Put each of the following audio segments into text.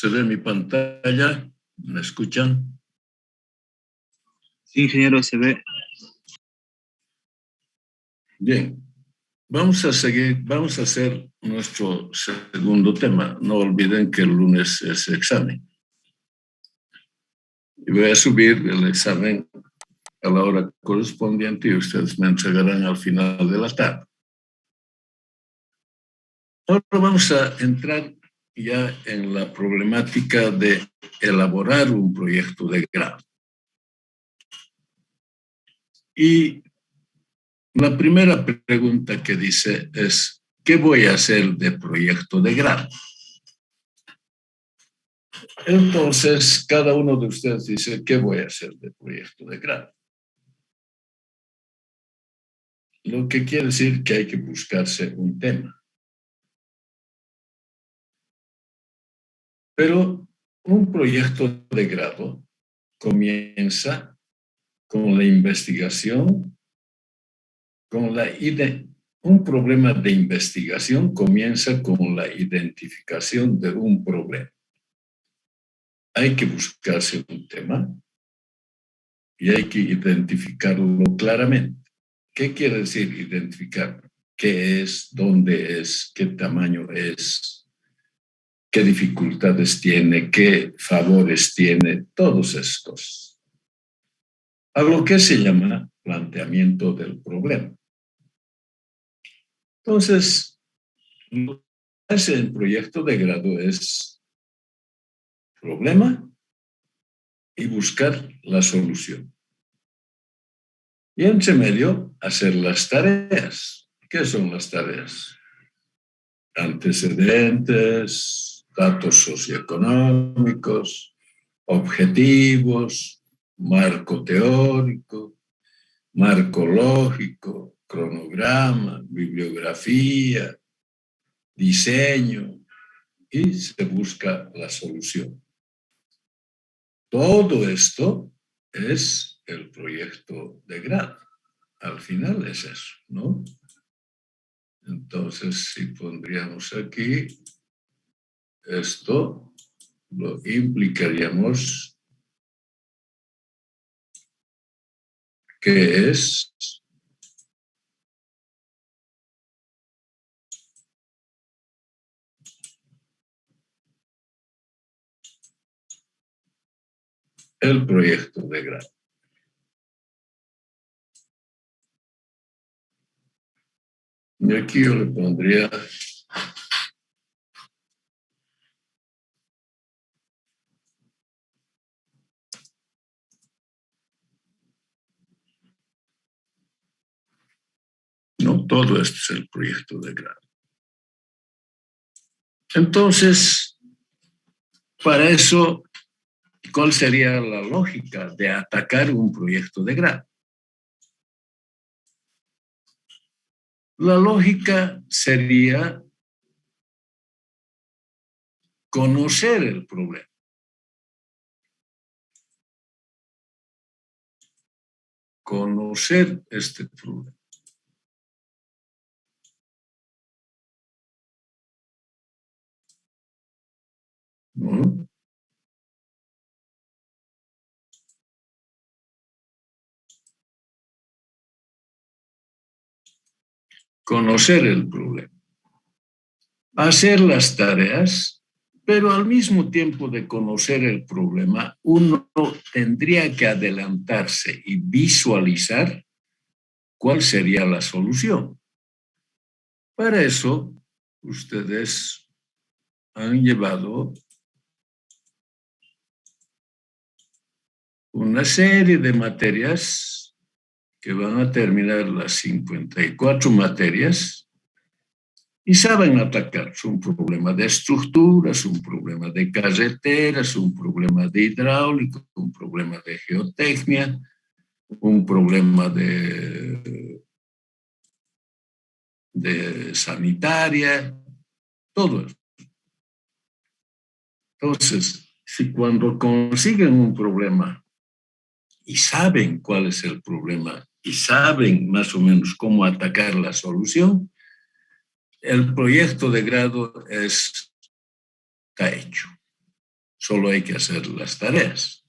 ¿Se ve mi pantalla? ¿Me escuchan? Sí, ingeniero, se ve. Bien, vamos a hacer nuestro segundo tema. No olviden que el lunes es examen. Y voy a subir el examen a la hora correspondiente y ustedes me entregarán al final de la tarde. Ahora vamos a entrar ya en la problemática de elaborar un proyecto de grado. Y la primera pregunta que dice es, ¿qué voy a hacer de proyecto de grado? Entonces, cada uno de ustedes dice, ¿qué voy a hacer de proyecto de grado? Lo que quiere decir que hay que buscarse un tema. Pero un proyecto de grado comienza con la investigación, un problema de investigación comienza con la identificación de un problema. Hay que buscarse un tema y hay que identificarlo claramente. ¿Qué quiere decir identificar? ¿Qué es? ¿Dónde es? ¿Qué tamaño es? ¿Qué dificultades tiene? ¿Qué favores tiene? Todos estos. A lo que se llama planteamiento del problema. Entonces, lo que hace el proyecto de grado es problema y buscar la solución. Y entre medio, hacer las tareas. ¿Qué son las tareas? Antecedentes, datos socioeconómicos, objetivos, marco teórico, marco lógico, cronograma, bibliografía, diseño, y se busca la solución. Todo esto es el proyecto de grado. Al final es eso, ¿no? Entonces, si pondríamos aquí esto, lo implicaríamos que es el proyecto de grado. Y aquí yo le pondría no, todo esto es el proyecto de grado. Entonces, para eso, ¿cuál sería la lógica de atacar un proyecto de grado? La lógica sería conocer el problema. Conocer este problema. ¿No? Conocer el problema. Hacer las tareas, pero al mismo tiempo de conocer el problema, uno tendría que adelantarse y visualizar cuál sería la solución. Para eso, ustedes han llevado una serie de materias que van a terminar las 54 materias y saben atacar. Es un problema de estructuras, un problema de carreteras, un problema de hidráulico, un problema de geotecnia, un problema de sanitaria, todo eso. Entonces, si cuando consiguen un problema y saben cuál es el problema y saben más o menos cómo atacar la solución, el proyecto de grado está hecho. Solo hay que hacer las tareas.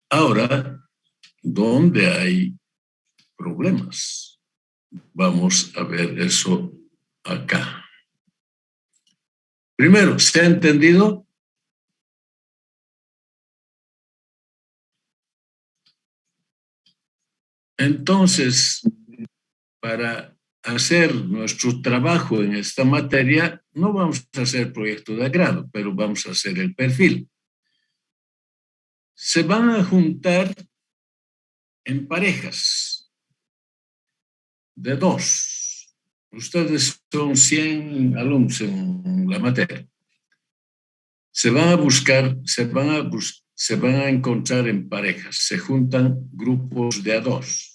Ahora, ¿dónde hay problemas? Vamos a ver eso acá. Primero, ¿se ha entendido? Entonces, para hacer nuestro trabajo en esta materia, no vamos a hacer proyecto de grado, pero vamos a hacer el perfil. Se van a juntar en parejas de 2. Ustedes son 100 alumnos en la materia. Se van a encontrar en parejas, se juntan grupos de a 2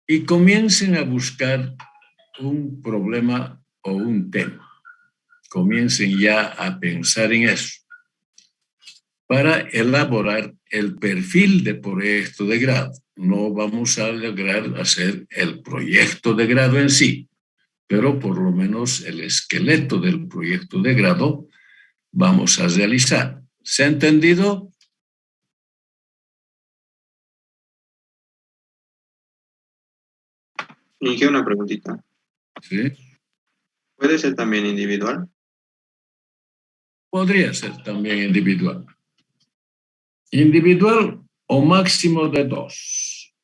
y comiencen a buscar un problema o un tema. Comiencen ya a pensar en eso para elaborar el perfil de proyecto de grado. No vamos a lograr hacer el proyecto de grado en sí, pero por lo menos el esqueleto del proyecto de grado vamos a realizar. ¿Se ha entendido? Y que una preguntita. Sí. ¿Puede ser también individual? Podría ser también individual. Individual o máximo de 2.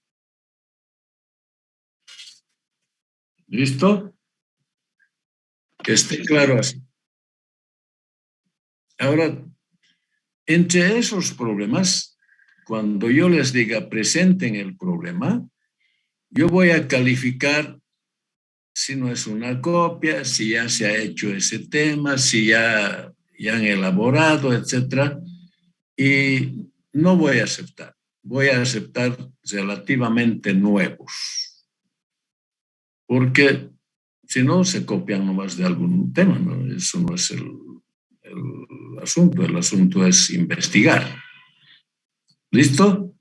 ¿Listo? Que esté claro así. Ahora, entre esos problemas, cuando yo les diga presenten el problema, yo voy a calificar si no es una copia, si ya se ha hecho ese tema, si ya han elaborado, etcétera, y no voy a aceptar. Voy a aceptar relativamente nuevos, porque si no se copian nomás de algún tema, ¿no? Eso no es el asunto. El asunto es investigar. ¿Listo?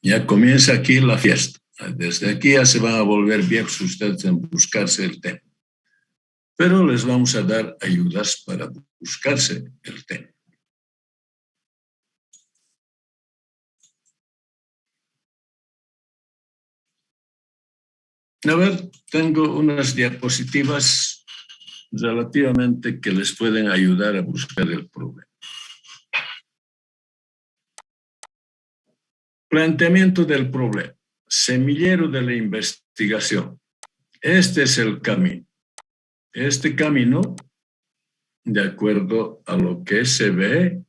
Ya comienza aquí la fiesta. Desde aquí ya se van a volver viejos ustedes en buscarse el tema. Pero les vamos a dar ayudas para buscarse el tema. A ver, tengo unas diapositivas relativamente que les pueden ayudar a buscar el problema. Planteamiento del problema. Semillero de la investigación. Este es el camino. Este camino, de acuerdo a lo que se ve,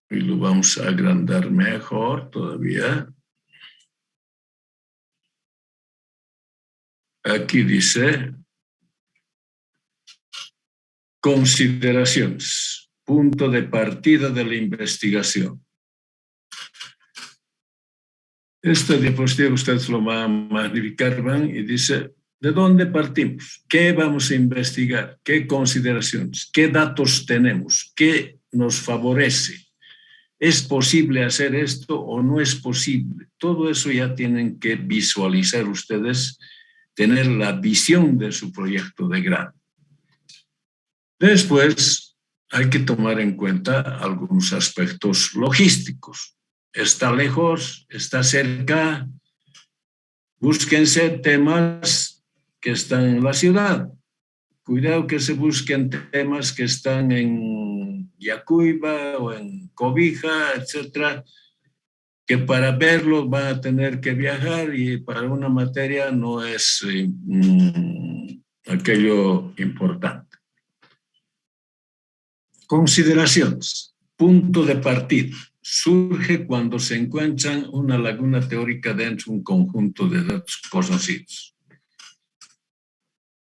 y lo vamos a agrandar mejor todavía. Aquí dice consideraciones, punto de partida de la investigación. Esta diapositiva ustedes lo van a magnificar, van y dice, ¿de dónde partimos? ¿Qué vamos a investigar? ¿Qué consideraciones? ¿Qué datos tenemos? ¿Qué nos favorece? ¿Es posible hacer esto o no es posible? Todo eso ya tienen que visualizar ustedes, tener la visión de su proyecto de grado. Después, hay que tomar en cuenta algunos aspectos logísticos. ¿Está lejos? ¿Está cerca? Búsquense temas que están en la ciudad. Cuidado que se busquen temas que están en Yacuiba o en Cobija, etcétera, que para verlos van a tener que viajar y para una materia no es aquello importante. Consideraciones. Punto de partida. Surge cuando se encuentran una laguna teórica dentro de un conjunto de datos conocidos.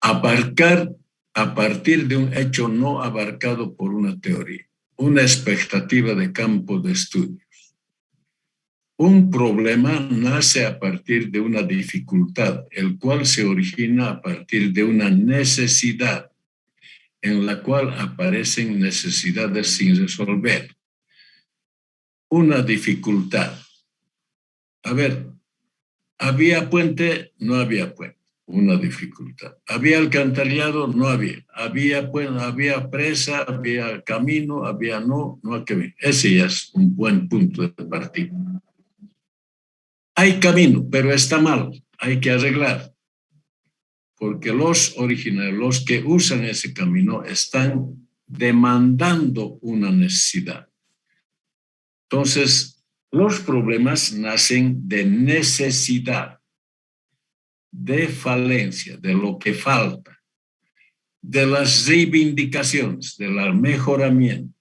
Abarcar a partir de un hecho no abarcado por una teoría, una expectativa de campo de estudios. Un problema nace a partir de una dificultad, el cual se origina a partir de una necesidad, en la cual aparecen necesidades sin resolver. una dificultad. A ver, ¿había puente? No había puente. Una dificultad. ¿Había alcantarillado? No había. Había presa, había camino, había no camino. Ese ya es un buen punto de partida. Hay camino, pero está mal. Hay que arreglar. Porque los originarios, los que usan ese camino, están demandando una necesidad. Entonces, los problemas nacen de necesidad, de falencia, de lo que falta, de las reivindicaciones, del mejoramiento.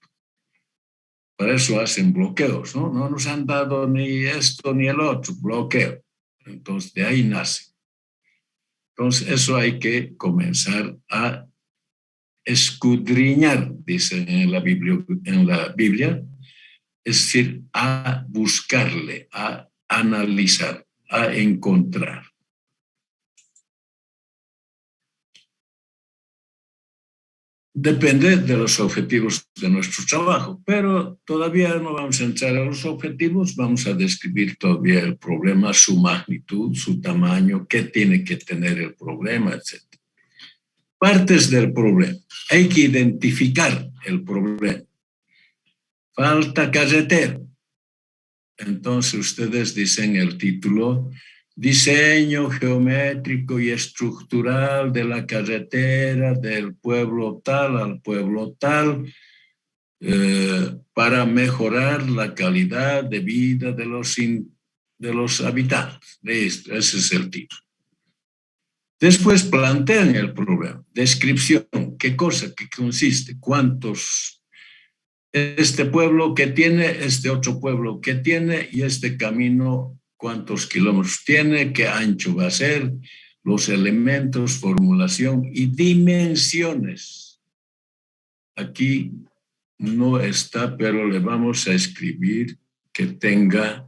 Para eso hacen bloqueos, ¿no? No nos han dado ni esto ni el otro, bloqueo. Entonces, de ahí nace. Entonces, eso hay que comenzar a escudriñar, dicen en la Biblia, es decir, a buscarle, a analizar, a encontrar. Depende de los objetivos de nuestro trabajo, pero todavía no vamos a entrar a los objetivos, vamos a describir todavía el problema, su magnitud, su tamaño, qué tiene que tener el problema, etc. Partes del problema. Hay que identificar el problema. Falta carretera. Entonces ustedes dicen el título, diseño geométrico y estructural de la carretera del pueblo tal al pueblo tal, para mejorar la calidad de vida de los habitantes. Ese es el título. Después plantean el problema, descripción, qué cosa, qué consiste, cuántos, este pueblo que tiene, este otro pueblo que tiene y este camino, cuántos kilómetros tiene, qué ancho va a ser, los elementos, formulación y dimensiones. Aquí no está, pero le vamos a escribir que tenga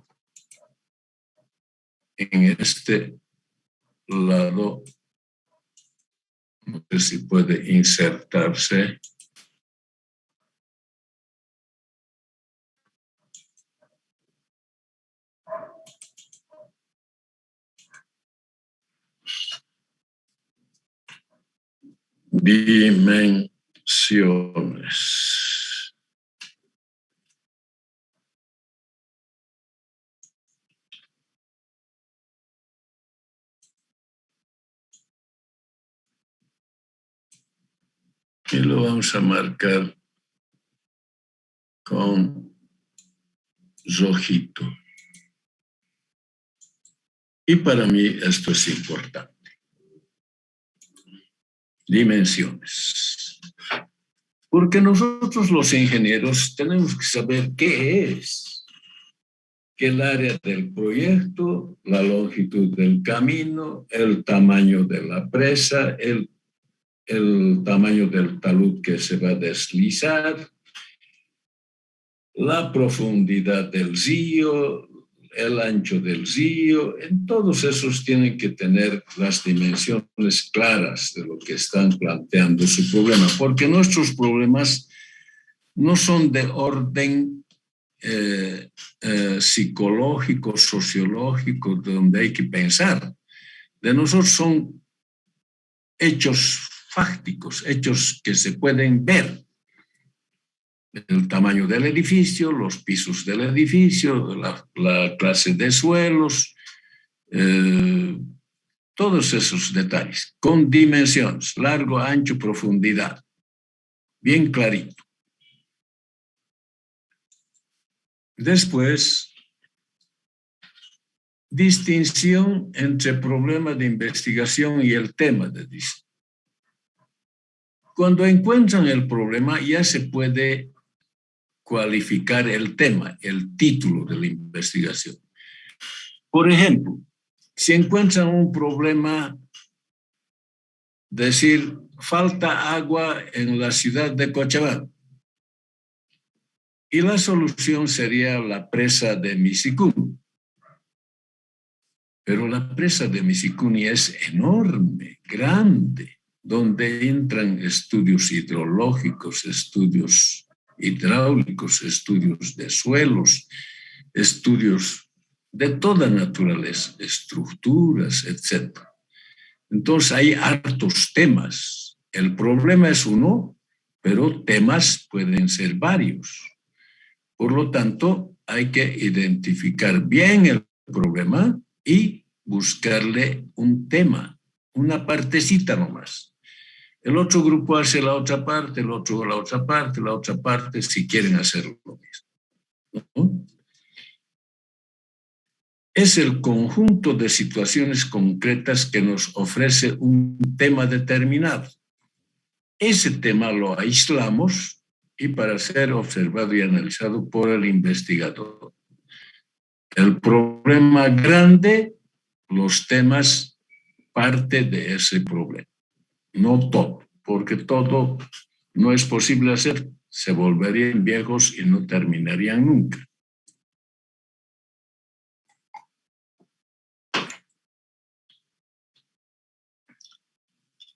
en este lado, no sé si puede insertarse. Dimensiones. Y lo vamos a marcar con rojito. Y para mí esto es importante. Dimensiones. Porque nosotros los ingenieros tenemos que saber qué es, que el área del proyecto, la longitud del camino, el tamaño de la presa, el tamaño del talud que se va a deslizar, la profundidad del río, el ancho del río, en todos esos tienen que tener las dimensiones claras de lo que están planteando su problema, porque nuestros problemas no son de orden psicológico, sociológico, donde hay que pensar. De nosotros son hechos fácticos, hechos que se pueden ver. El tamaño del edificio, los pisos del edificio, la clase de suelos, todos esos detalles, con dimensiones, largo, ancho, profundidad, bien clarito. Después, distinción entre problema de investigación y el tema de diseño. Cuando encuentran el problema, ya se puede cualificar el tema, el título de la investigación. Por ejemplo, si encuentran un problema, decir, falta agua en la ciudad de Cochabamba, y la solución sería la presa de Misicuni. Pero la presa de Misicuni es enorme, grande, donde entran estudios hidrológicos, estudios hidráulicos, estudios de suelos, estudios de toda naturaleza, estructuras, etc. Entonces hay hartos temas. El problema es uno, pero temas pueden ser varios. Por lo tanto, hay que identificar bien el problema y buscarle un tema, una partecita nomás. El otro grupo hace la otra parte, el otro la otra parte, si quieren hacer lo mismo, ¿no? Es el conjunto de situaciones concretas que nos ofrece un tema determinado. Ese tema lo aislamos y para ser observado y analizado por el investigador. El problema grande, los temas, parte de ese problema. No todo, porque todo no es posible hacer, se volverían viejos y no terminarían nunca.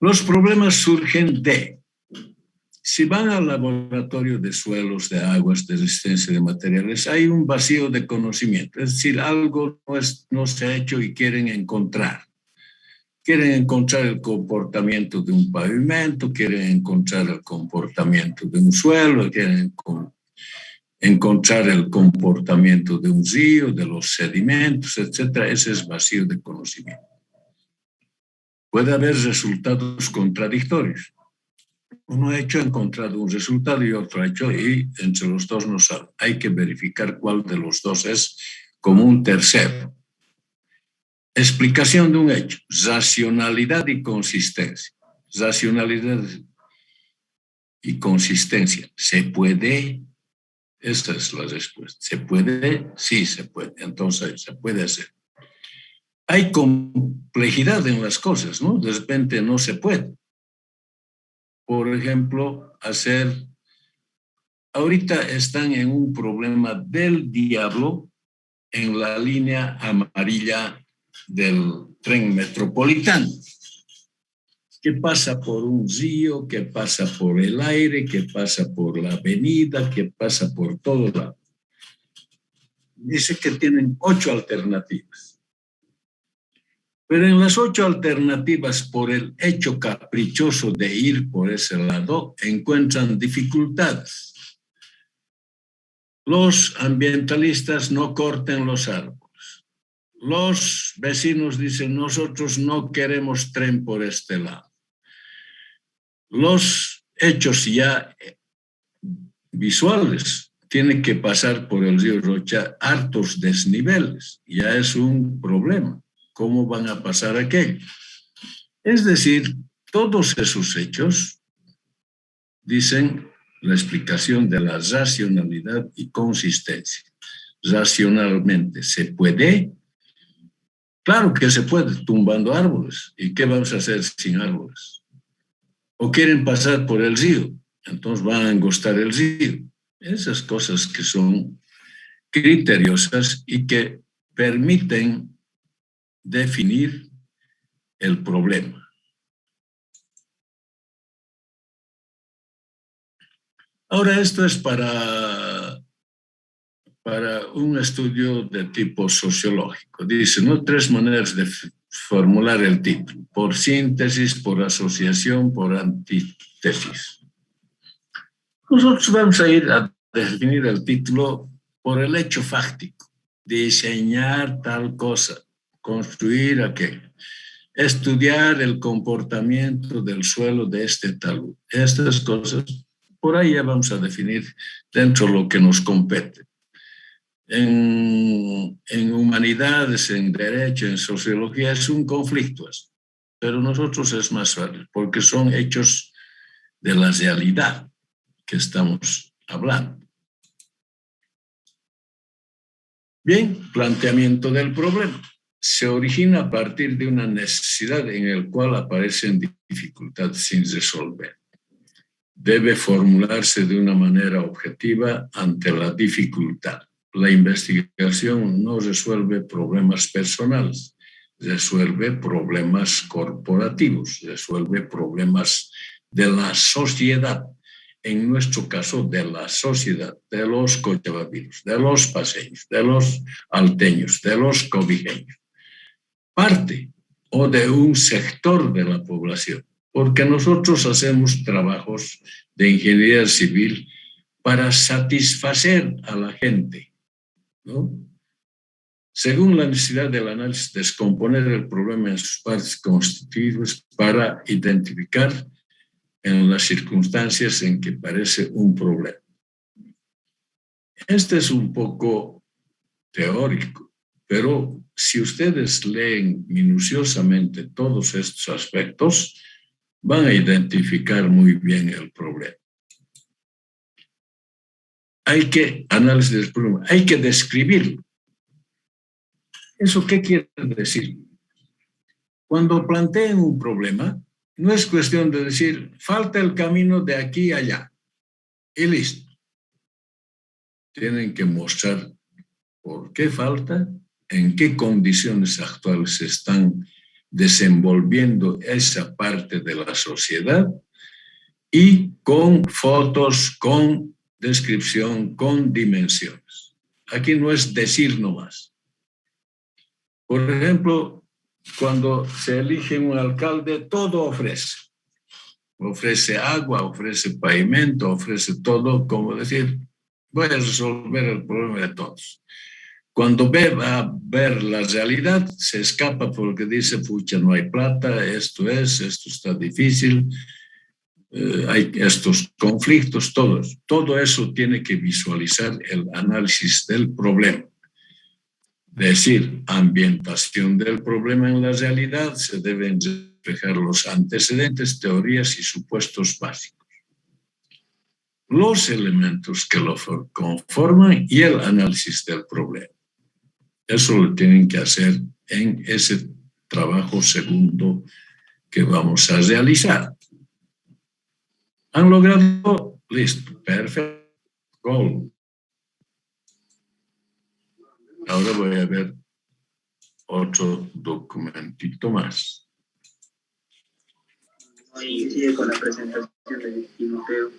Los problemas surgen de, si van al laboratorio de suelos, de aguas, de resistencia de materiales, hay un vacío de conocimiento, es decir, algo no se ha hecho y quieren encontrar. Quieren encontrar el comportamiento de un pavimento, quieren encontrar el comportamiento de un suelo, quieren encontrar el comportamiento de un río, de los sedimentos, etc. Ese es vacío de conocimiento. Puede haber resultados contradictorios. Uno ha encontrado un resultado y otro ha hecho, y entre los dos no sabe. Hay que verificar cuál de los dos es como un tercero. Explicación de un hecho, racionalidad y consistencia. Racionalidad y consistencia. ¿Se puede? Esta es la respuesta. ¿Se puede? Sí, se puede. Entonces, se puede hacer. Hay complejidad en las cosas, ¿no? De repente no se puede. Por ejemplo, ahorita están en un problema del diablo en la línea amarilla del tren metropolitano, que pasa por un río, que pasa por el aire, que pasa por la avenida, que pasa por todo lado. Dice que tienen 8 alternativas. Pero en las 8 alternativas, por el hecho caprichoso de ir por ese lado, encuentran dificultades. Los ambientalistas no corten los árboles. Los vecinos dicen, nosotros no queremos tren por este lado. Los hechos ya visuales tienen que pasar por el río Rocha, hartos desniveles. Ya es un problema. ¿Cómo van a pasar aquello? Es decir, todos esos hechos dicen la explicación de la racionalidad y consistencia. Racionalmente, ¿se puede? Claro que se puede, tumbando árboles. ¿Y qué vamos a hacer sin árboles? O quieren pasar por el río, entonces van a angostar el río. Esas cosas que son criteriosas y que permiten definir el problema. Ahora, esto es para un estudio de tipo sociológico. Dice, ¿no? 3 maneras de formular el título: por síntesis, por asociación, por antítesis. Nosotros vamos a ir a definir el título por el hecho fáctico: diseñar tal cosa, construir aquello, estudiar el comportamiento del suelo de este talud. Estas cosas, por ahí ya vamos a definir dentro de lo que nos compete. En humanidades, en derecho, en sociología es un conflicto, pero nosotros es más fácil porque son hechos de la realidad que estamos hablando. Bien, planteamiento del problema. Se origina a partir de una necesidad en la cual aparecen dificultades sin resolver. Debe formularse de una manera objetiva ante la dificultad. La investigación no resuelve problemas personales, resuelve problemas corporativos, resuelve problemas de la sociedad. en nuestro caso, de la sociedad, de los cochababinos, de los paseños, de los alteños, de los cobijeños, parte o de un sector de la población, porque nosotros hacemos trabajos de ingeniería civil para satisfacer a la gente, ¿no? Según la necesidad del análisis, descomponer el problema en sus partes constitutivas para identificar en las circunstancias en que parece un problema. Este es un poco teórico, pero si ustedes leen minuciosamente todos estos aspectos, van a identificar muy bien el problema. Hay que analizar el problema, hay que describirlo. ¿Eso qué quiere decir? Cuando planteen un problema, no es cuestión de decir, falta el camino de aquí a allá, y listo. Tienen que mostrar por qué falta, en qué condiciones actuales se están desenvolviendo esa parte de la sociedad y con fotos, con descripción, con dimensiones. Aquí no es decir nomás. Por ejemplo, cuando se elige un alcalde, todo ofrece. Ofrece agua, ofrece pavimento, ofrece todo, como decir, voy a resolver el problema de todos. Cuando va a ver la realidad, se escapa porque dice, pucha, no hay plata, esto está difícil, hay estos conflictos, todos. Todo eso tiene que visualizar el análisis del problema. Decir, ambientación del problema en la realidad, se deben reflejar los antecedentes, teorías y supuestos básicos, los elementos que lo conforman y el análisis del problema. Eso lo tienen que hacer en ese trabajo segundo que vamos a realizar. ¿Han logrado? Listo, perfecto. Gol. Ahora voy a ver otro documentito más. Y sigue con la presentación de Timoteo.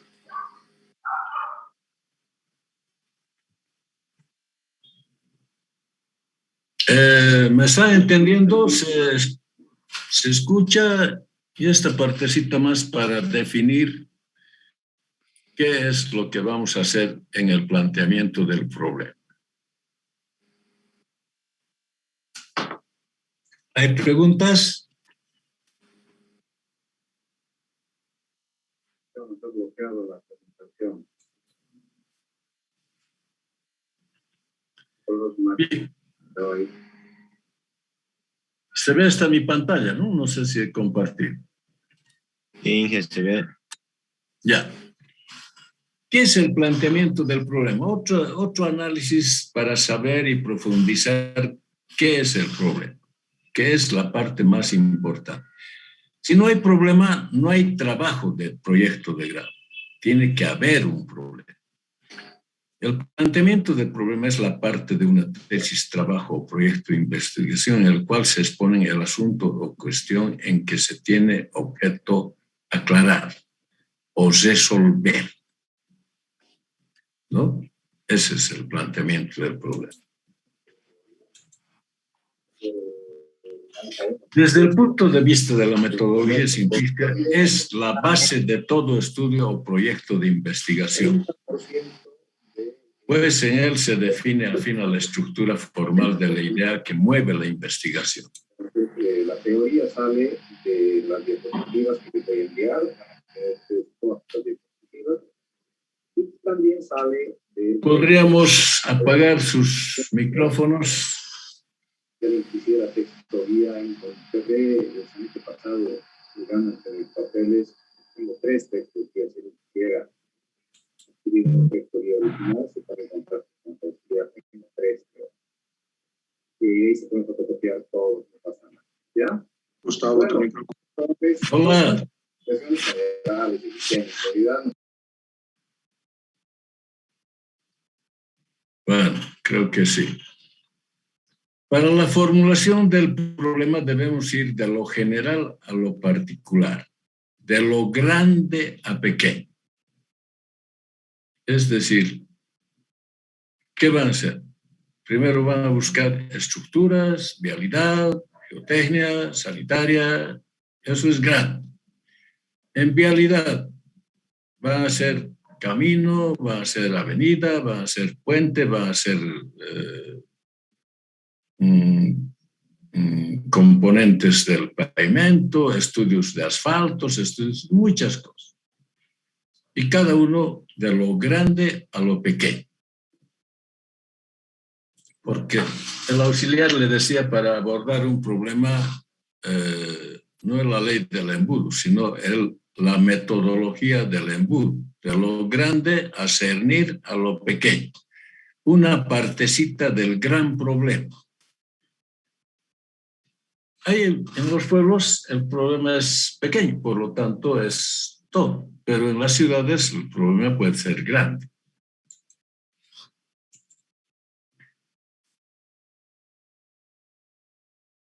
¿Me están entendiendo? Se escucha, y esta partecita más para definir qué es lo que vamos a hacer en el planteamiento del problema. ¿Hay preguntas? Está bloqueado la presentación. Bien. Se ve hasta mi pantalla, ¿no? No sé si he compartido. Inge, se ve. Ya. ¿Qué es el planteamiento del problema? Otro análisis para saber y profundizar qué es el problema, qué es la parte más importante. Si no hay problema, no hay trabajo de proyecto de grado. Tiene que haber un problema. El planteamiento del problema es la parte de una tesis, trabajo o proyecto de investigación en el cual se expone el asunto o cuestión en que se tiene objeto aclarar o resolver, ¿no? Ese es el planteamiento del problema. Desde el punto de vista de la metodología científica, es la base de todo estudio o proyecto de investigación. Pues en él se define al final la estructura formal de la idea que mueve la investigación. La teoría sale de las diapositivas que te voy a enviar, todas las diapositivas, y también sale de... ¿Podríamos apagar sus micrófonos? Yo le quisiera textoría en TV, el año pasado, jugando en mis papeles, tengo 3 textos que si quisiera escribir una textoría original, se puede encontrar con textoría, tengo 3, y ahí se pueden fotocopiar todo, no pasa nada. ¿Ya? Gustavo, Bueno, tu micrófono. entonces, Hola. cuestiones generales y autoridad. Bueno, creo que sí. Para la formulación del problema debemos ir de lo general a lo particular, de lo grande a pequeño. Es decir, ¿qué van a hacer? Primero van a buscar estructuras, vialidad, geotecnia, sanitaria. Eso es grande. En vialidad van a ser camino, van a ser avenida, van a ser puente, van a ser componentes del pavimento, estudios de asfaltos, estudios, muchas cosas. Y cada uno de lo grande a lo pequeño. Porque el auxiliar le decía, para abordar un problema, no es la ley del embudo, sino la metodología del embudo, de lo grande a cernir a lo pequeño. Una partecita del gran problema. Ahí en los pueblos el problema es pequeño, por lo tanto es todo, pero en las ciudades el problema puede ser grande.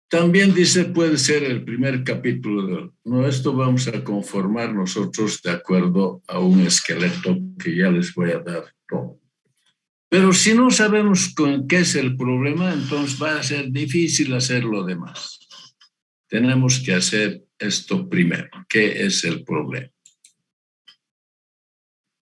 También dice, puede ser el primer capítulo. No, esto vamos a conformar nosotros de acuerdo a un esqueleto que ya les voy a dar todo. Pero si no sabemos con qué es el problema, entonces va a ser difícil hacer lo demás. Tenemos que hacer esto primero. ¿Qué es el problema?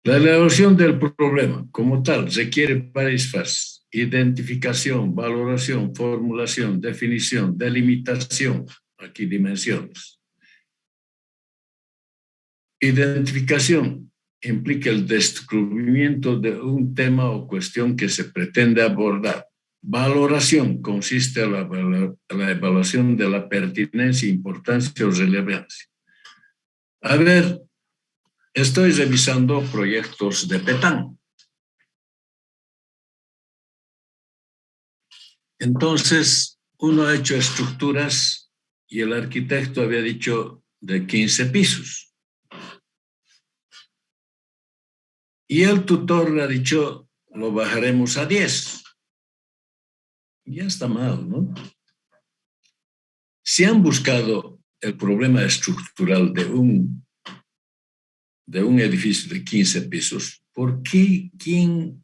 La elaboración del problema como tal requiere varias fases. Identificación, valoración, formulación, definición, delimitación, aquí dimensiones. Identificación implica el descubrimiento de un tema o cuestión que se pretende abordar. Valoración consiste en la evaluación de la pertinencia, importancia o relevancia. A ver, estoy revisando proyectos de Petán. Entonces, uno ha hecho estructuras y el arquitecto había dicho de 15 pisos. Y el tutor le ha dicho, lo bajaremos a 10. Ya está mal, ¿no? Si han buscado el problema estructural de un edificio de 15 pisos, ¿por qué? ¿Quién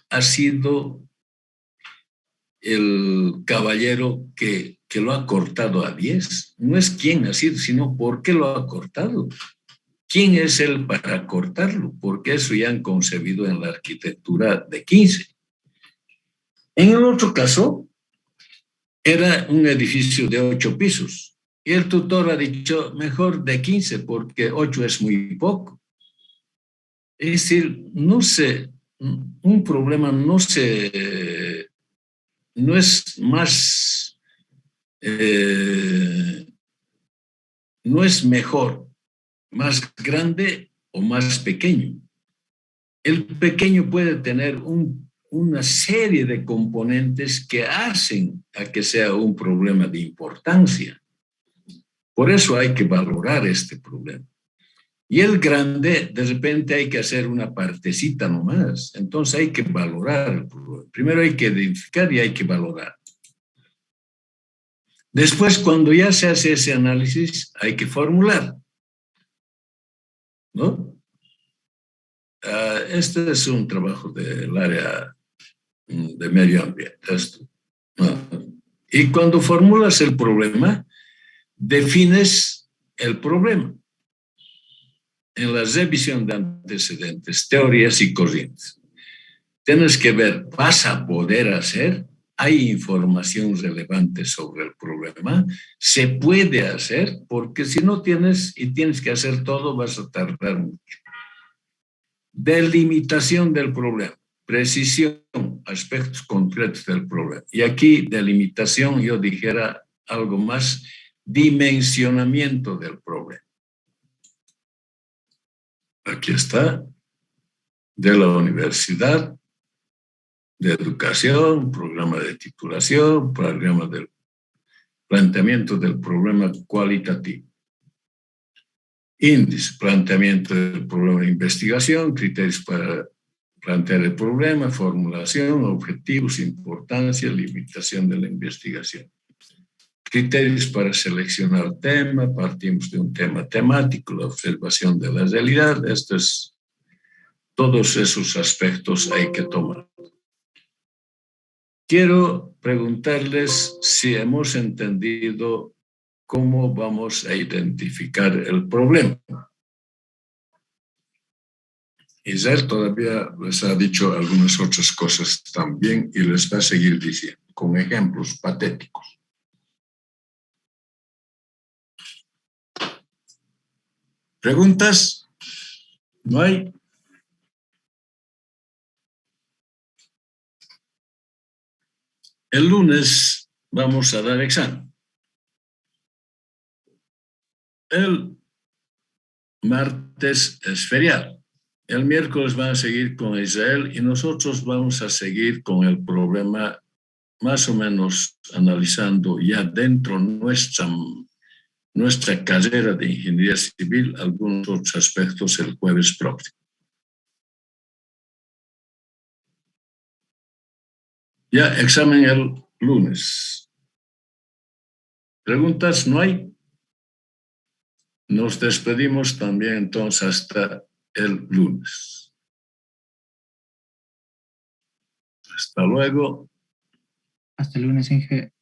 ha sido el caballero que lo ha cortado a 10? No es quién ha sido, sino por qué lo ha cortado. ¿Quién es él para cortarlo? Porque eso ya han concebido en la arquitectura de 15. En el otro caso, era un edificio de 8 pisos. Y el tutor ha dicho, mejor de 15, porque 8 es muy poco. Es decir, un problema no es más, no es mejor, más grande o más pequeño. El pequeño puede tener una serie de componentes que hacen a que sea un problema de importancia. Por eso hay que valorar este problema. Y el grande, de repente hay que hacer una partecita nomás. Entonces hay que valorar el problema. Primero hay que identificar y hay que valorar. Después, cuando ya se hace ese análisis, hay que formular, ¿no? Este es un trabajo del área de medio ambiente. Y cuando formulas el problema, defines el problema en la revisión de antecedentes, teorías y corrientes. Tienes que ver, ¿vas a poder hacer? ¿Hay información relevante sobre el problema? ¿Se puede hacer? Porque si no tienes y tienes que hacer todo, vas a tardar mucho. Delimitación del problema, precisión, aspectos concretos del problema. Y aquí, delimitación, yo dijera algo más, dimensionamiento del problema. Aquí está, de la universidad, de educación, programa de titulación, programa del planteamiento del problema cualitativo. Índice, planteamiento del problema de investigación, criterios para plantear el problema, formulación, objetivos, importancia, limitación de la investigación. Criterios para seleccionar tema, partimos de un tema temático, la observación de la realidad. Esto es todos esos aspectos hay que tomar. Quiero preguntarles si hemos entendido cómo vamos a identificar el problema. Israel todavía les ha dicho algunas otras cosas también y les va a seguir diciendo, con ejemplos patéticos. ¿Preguntas? ¿No hay? El lunes vamos a dar examen. El martes es feriado. El miércoles van a seguir con Israel y nosotros vamos a seguir con el problema más o menos analizando ya dentro nuestra carrera de ingeniería civil algunos otros aspectos el jueves próximo. Ya, examen el lunes. ¿Preguntas no hay? Nos despedimos también entonces hasta el lunes. Hasta luego. Hasta el lunes, Inge.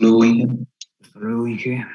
Luego, Inge. Hasta luego, Inge.